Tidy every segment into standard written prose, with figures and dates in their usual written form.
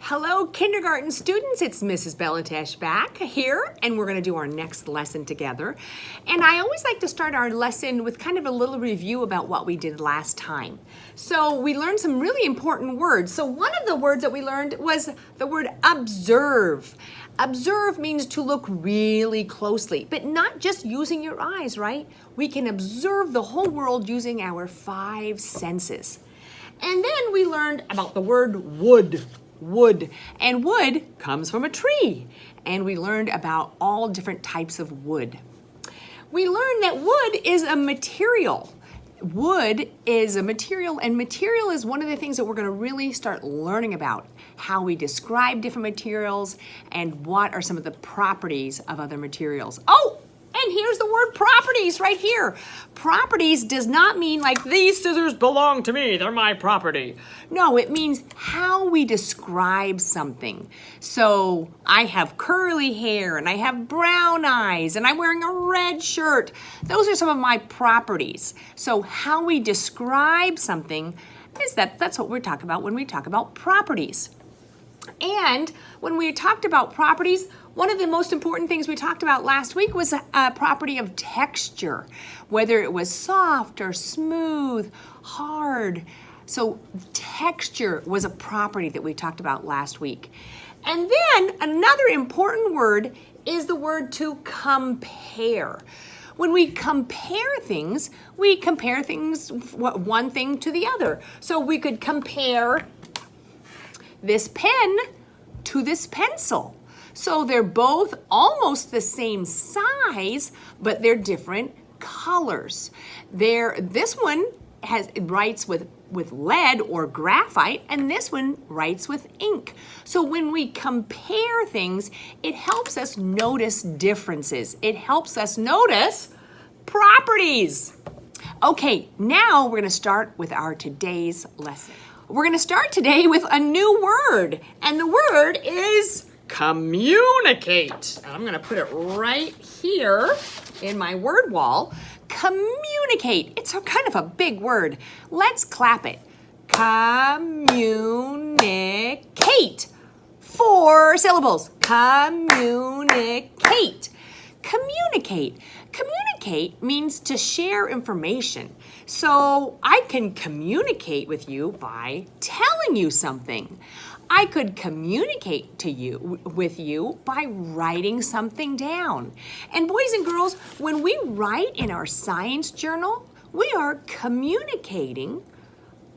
Hello, kindergarten students. It's Mrs. Belatash back here, and we're going to do our next lesson together. And I always like to start our lesson with kind of a little review about what we did last time. So we learned some really important words. So one of the words that we learned was the word observe. Observe means to look really closely, but not just using your eyes, right? We can observe the whole world using our 5 senses. And then we learned about the word wood. Wood. And wood comes from a tree. And we learned about all different types of wood. We learned that wood is a material. Wood is a material, and material is one of the things that we're going to really start learning about. How we describe different materials and what are some of the properties of other materials. Oh! And here's the word properties right here. Properties does not mean like these scissors belong to me, they're my property. No, it means how we describe something. So I have curly hair and I have brown eyes and I'm wearing a red shirt. Those are some of my properties. So how we describe something is that's what we're talking about when we talk about properties. And when we talked about properties, one of the most important things we talked about last week was a property of texture, whether it was soft or smooth, hard. So texture was a property that we talked about last week. And then another important word is the word to compare. When we compare things one thing to the other. So we could compare this pen to this pencil. So they're both almost the same size, but they're different colors. This one writes with lead or graphite, and this one writes with ink. So when we compare things, it helps us notice differences. It helps us notice properties. Okay, now we're going to start with our today's lesson. We're going to start today with a new word, and the word is communicate. And I'm going to put it right here in my word wall. Communicate. It's a kind of a big word. Let's clap it. Communicate. 4 syllables. Communicate. Communicate. Communicate means to share information. So I can communicate with you by telling you something. I could communicate with you by writing something down. And boys and girls, when we write in our science journal, we are communicating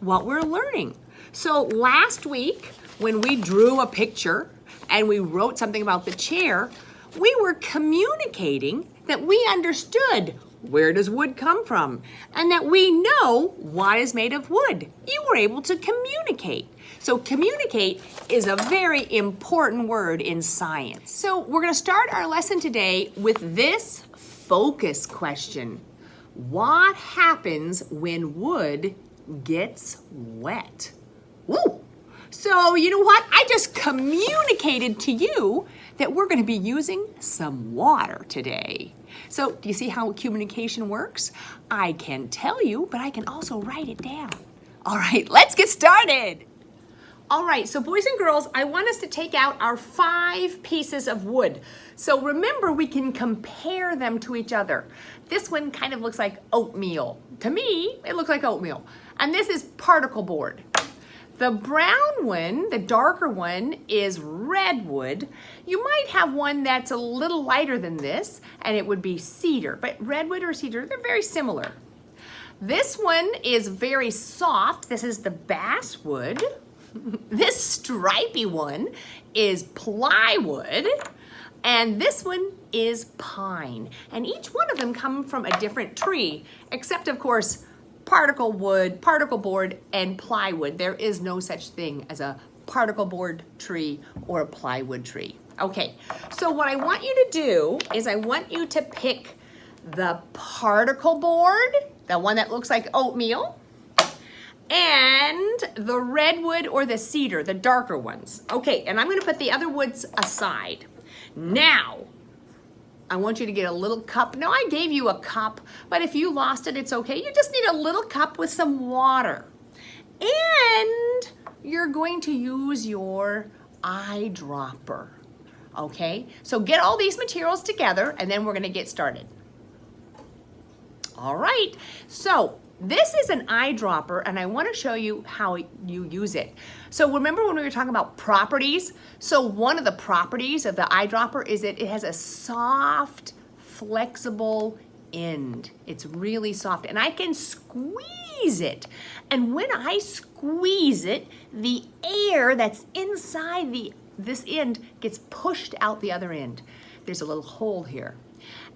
what we're learning. So last week, when we drew a picture and we wrote something about the chair, we were communicating that we understood where does wood come from and that we know what is made of wood. You were able to communicate. So communicate is a very important word in science. So we're going to start our lesson today with this focus question. What happens when wood gets wet? Woo! So you know what? I just communicated to you that we're going to be using some water today. So do you see how communication works? I can tell you, but I can also write it down. All right, let's get started. All right, so boys and girls, I want us to take out our 5 pieces of wood. So remember, we can compare them to each other. This one kind of looks like oatmeal. To me, it looks like oatmeal. And this is particle board. The brown one, the darker one, is redwood. You might have one that's a little lighter than this, and it would be cedar. But redwood or cedar, they're very similar. This one is very soft. This is the basswood. This stripy one is plywood. And this one is pine. And each one of them come from a different tree, except, of course, particle board, and plywood. There is no such thing as a particle board tree or a plywood tree. Okay, so what I want you to do is I want you to pick the particle board, the one that looks like oatmeal, and the redwood or the cedar, the darker ones. Okay, and I'm going to put the other woods aside. Now, I want you to get a little cup. Now, I gave you a cup, but if you lost it, it's okay. You just need a little cup with some water. And you're going to use your eyedropper. Okay, so get all these materials together and then we're gonna get started. All right, so this is an eyedropper and I wanna show you how you use it. So remember when we were talking about properties? So one of the properties of the eyedropper is that it has a soft, flexible end. It's really soft and I can squeeze it. And when I squeeze it, the air that's inside this end gets pushed out the other end. There's a little hole here.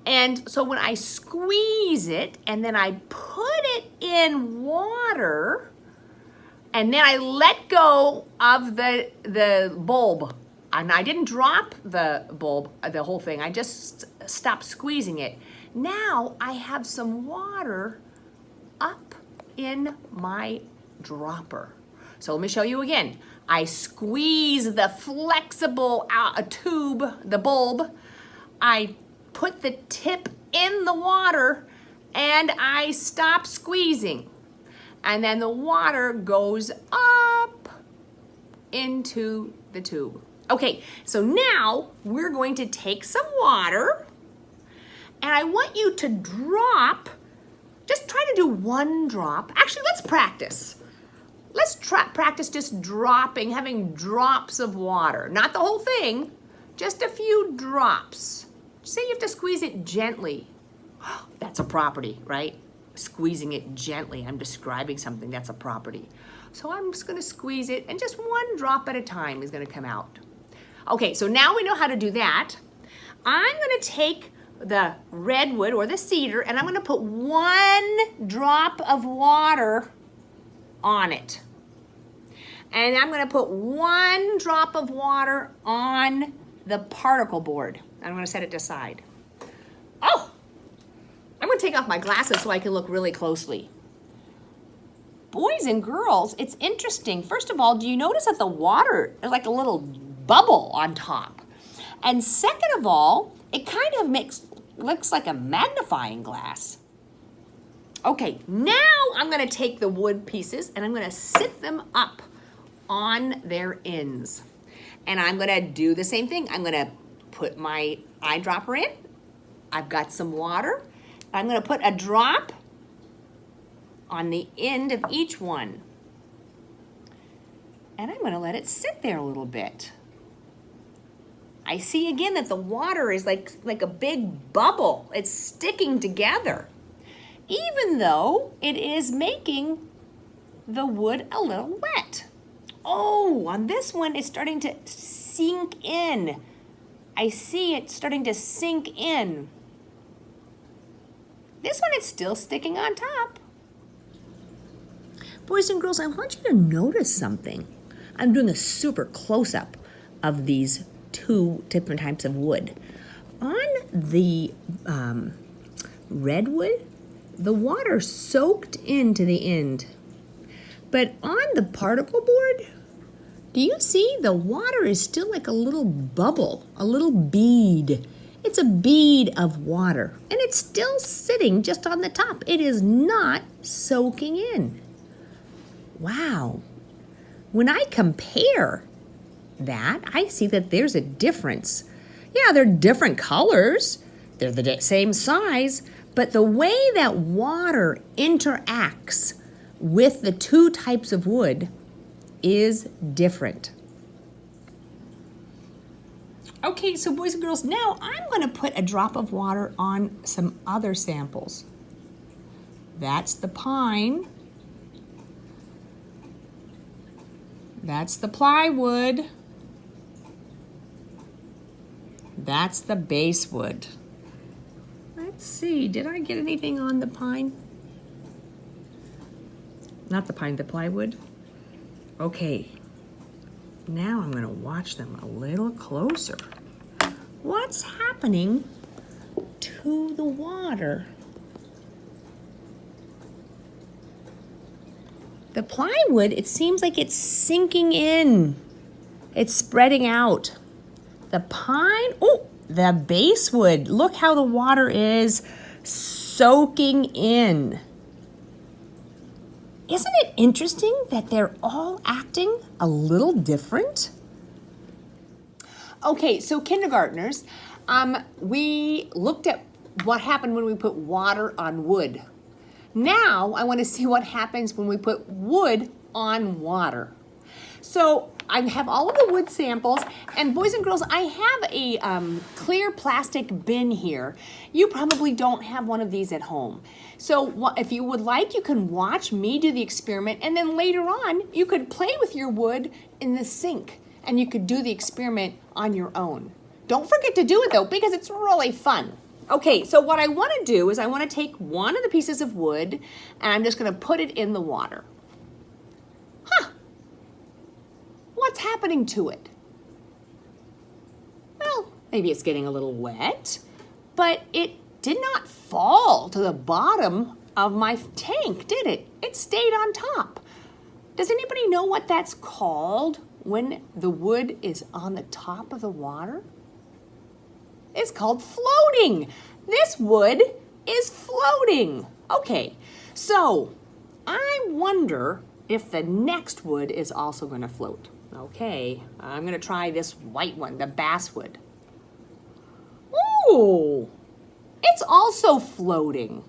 And so when I squeeze it and then I put it in water and then I let go of the bulb, and I didn't drop the bulb, the whole thing, I just stopped squeezing it. Now I have some water up in my dropper. So let me show you again. I squeeze the flexible tube, the bulb. I put the tip in the water and I stop squeezing. And then the water goes up into the tube. Okay, so now we're going to take some water and I want you to drop, just try to do one drop. Actually, let's practice. Let's practice just dropping, having drops of water. Not the whole thing, just a few drops. Say you have to squeeze it gently. That's a property, right? Squeezing it gently. I'm describing something that's a property. So I'm just gonna squeeze it and just one drop at a time is gonna come out. Okay, so now we know how to do that. I'm gonna take the redwood or the cedar and I'm gonna put one drop of water on it. And I'm gonna put one drop of water on the particle board. I'm gonna set it aside. Oh, I'm gonna take off my glasses so I can look really closely. Boys and girls, it's interesting. First of all, do you notice that the water is like a little bubble on top? And second of all, it kind of looks like a magnifying glass. Okay, now I'm gonna take the wood pieces and I'm gonna sit them up on their ends. And I'm gonna do the same thing. I'm gonna put my eyedropper in. I've got some water. I'm gonna put a drop on the end of each one. And I'm gonna let it sit there a little bit. I see again that the water is like a big bubble. It's sticking together, even though it is making the wood a little wet. Oh, on this one, it's starting to sink in. I see it starting to sink in. This one is still sticking on top. Boys and girls, I want you to notice something. I'm doing a super close-up of these two different types of wood. On the redwood, the water soaked into the end. But on the particle board, do you see the water is still like a little bubble, a little bead. It's a bead of water, and it's still sitting just on the top. It is not soaking in. Wow. When I compare that, I see that there's a difference. Yeah, they're different colors. They're the same size, but the way that water interacts with the two types of wood is different. Okay, so boys and girls, now I'm going to put a drop of water on some other samples. That's the pine. That's the plywood. That's the basswood. Let's see, did I get anything on the pine? Not the pine, the plywood. Okay, now I'm gonna watch them a little closer. What's happening to the water? The plywood, it seems like it's sinking in. It's spreading out. The pine, oh, the basswood, look how the water is soaking in. Isn't it interesting that they're all acting a little different? Okay, so kindergartners, we looked at what happened when we put water on wood. Now I want to see what happens when we put wood on water. So I have all of the wood samples, and boys and girls, I have a clear plastic bin here. You probably don't have one of these at home. So if you would like, you can watch me do the experiment, and then later on, you could play with your wood in the sink, and you could do the experiment on your own. Don't forget to do it though, because it's really fun. Okay, so what I want to do is I want to take one of the pieces of wood, and I'm just going to put it in the water. What's happening to it? Well, maybe it's getting a little wet, but it did not fall to the bottom of my tank, did it? It stayed on top. Does anybody know what that's called when the wood is on the top of the water? It's called floating. This wood is floating. Okay, so I wonder if the next wood is also going to float. Okay, I'm going to try this white one, the basswood. Ooh, it's also floating.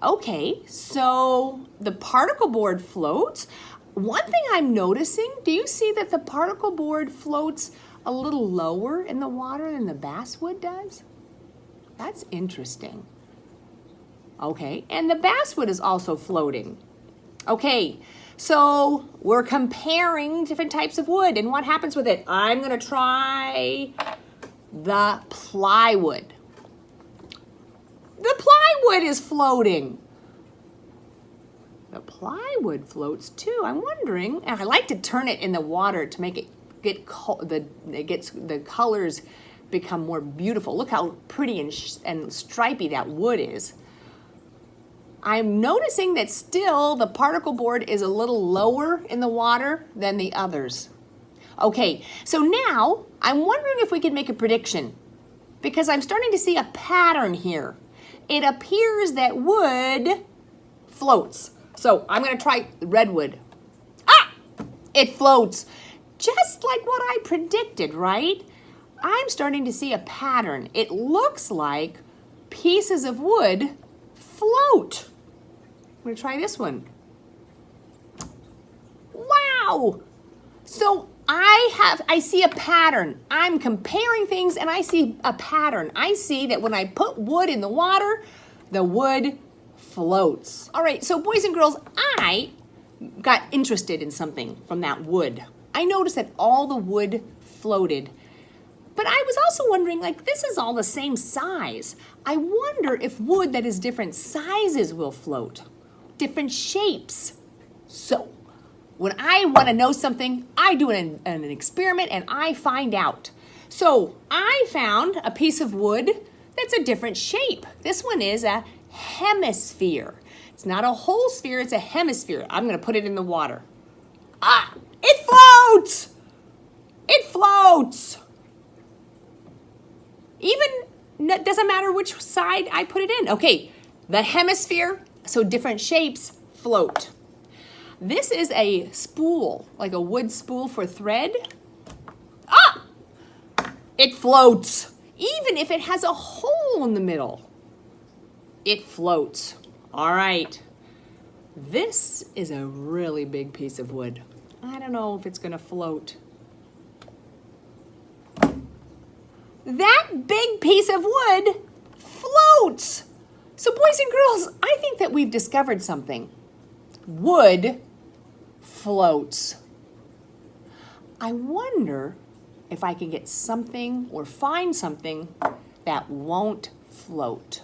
Okay, so the particle board floats. One thing I'm noticing, do you see that the particle board floats a little lower in the water than the basswood does? That's interesting. Okay, and the basswood is also floating. Okay, so we're comparing different types of wood and what happens with it. I'm going to try the plywood. The plywood is floating. The plywood floats too. I'm wondering, and I like to turn it in the water to make it the colors become more beautiful. Look how pretty and stripy that wood is. I'm noticing that still the particle board is a little lower in the water than the others. Okay, so now I'm wondering if we can make a prediction because I'm starting to see a pattern here. It appears that wood floats. So I'm going to try redwood. Ah, it floats. Just like what I predicted, right? I'm starting to see a pattern. It looks like pieces of wood float. I'm going to try this one. Wow! So I see a pattern. I'm comparing things and I see a pattern. I see that when I put wood in the water, the wood floats. All right, so boys and girls, I got interested in something from that wood. I noticed that all the wood floated. But I was also wondering, like, this is all the same size. I wonder if wood that is different sizes will float, different shapes. So, when I want to know something, I do an experiment and I find out. So, I found a piece of wood that's a different shape. This one is a hemisphere. It's not a whole sphere, it's a hemisphere. I'm going to put it in the water. Ah, it floats! It floats! Even, doesn't matter which side I put it in. Okay, the hemisphere, so different shapes, float. This is a spool, like a wood spool for thread. Ah! It floats. Even if it has a hole in the middle, it floats. All right. This is a really big piece of wood. I don't know if it's going to float. That big piece of wood floats. So boys and girls, I think that we've discovered something. Wood floats. I wonder if I can get something or find something that won't float.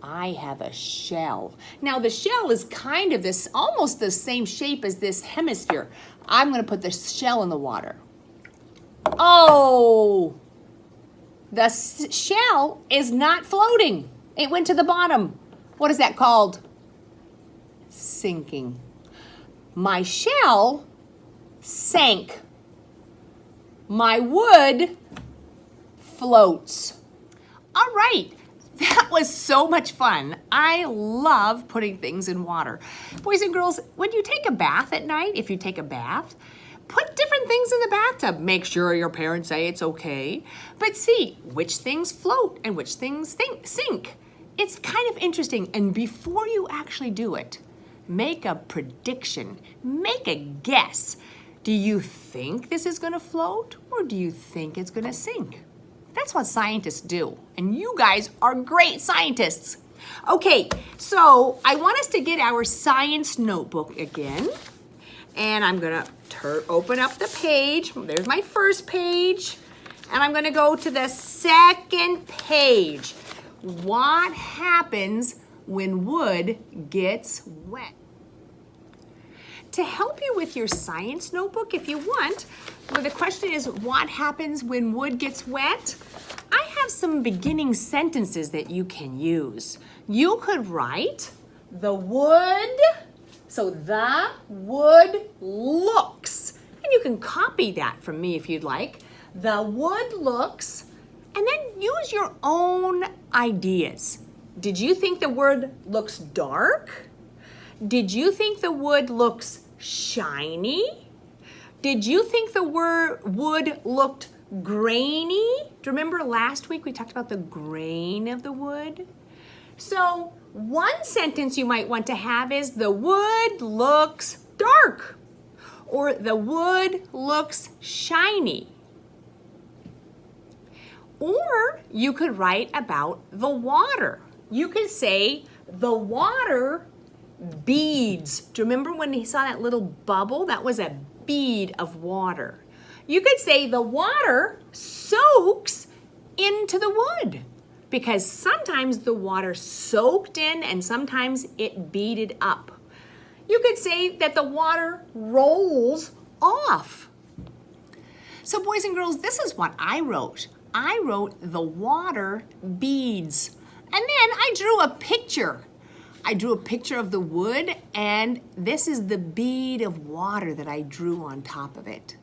I have a shell. Now the shell is kind of this, almost the same shape as this hemisphere. I'm going to put the shell in the water. Oh, the shell is not floating. It went to the bottom. What is that called? Sinking. My shell sank. My wood floats. All right. That was so much fun. I love putting things in water. Boys and girls, when you take a bath at night, if you take a bath, Put different things in the bathtub. Make sure your parents say it's okay. But see which things float and which things sink. It's kind of interesting. And before you actually do it, make a prediction. Make a guess. Do you think this is going to float or do you think it's going to sink? That's what scientists do. And you guys are great scientists. Okay, so I want us to get our science notebook again. And I'm going to open up the page. There's my first page. And I'm going to go to the second page. What happens when wood gets wet? To help you with your science notebook, if you want, where the question is, what happens when wood gets wet? I have some beginning sentences that you can use. You could write, the wood, so the wood looks. And you can copy that from me if you'd like. The wood looks, and then use your own ideas. Did you think the wood looks dark? Did you think the wood looks shiny? Did you think the wood looked grainy? Do you remember last week we talked about the grain of the wood? So one sentence you might want to have is the wood looks dark or the wood looks shiny. Or you could write about the water. You could say the water beads. Do you remember when he saw that little bubble? That was a bead of water. You could say the water soaks into the wood because sometimes the water soaked in and sometimes it beaded up. You could say that the water rolls off. So boys and girls, this is what I wrote. I wrote the water beads. And then I drew a picture. I drew a picture of the wood, and this is the bead of water that I drew on top of it.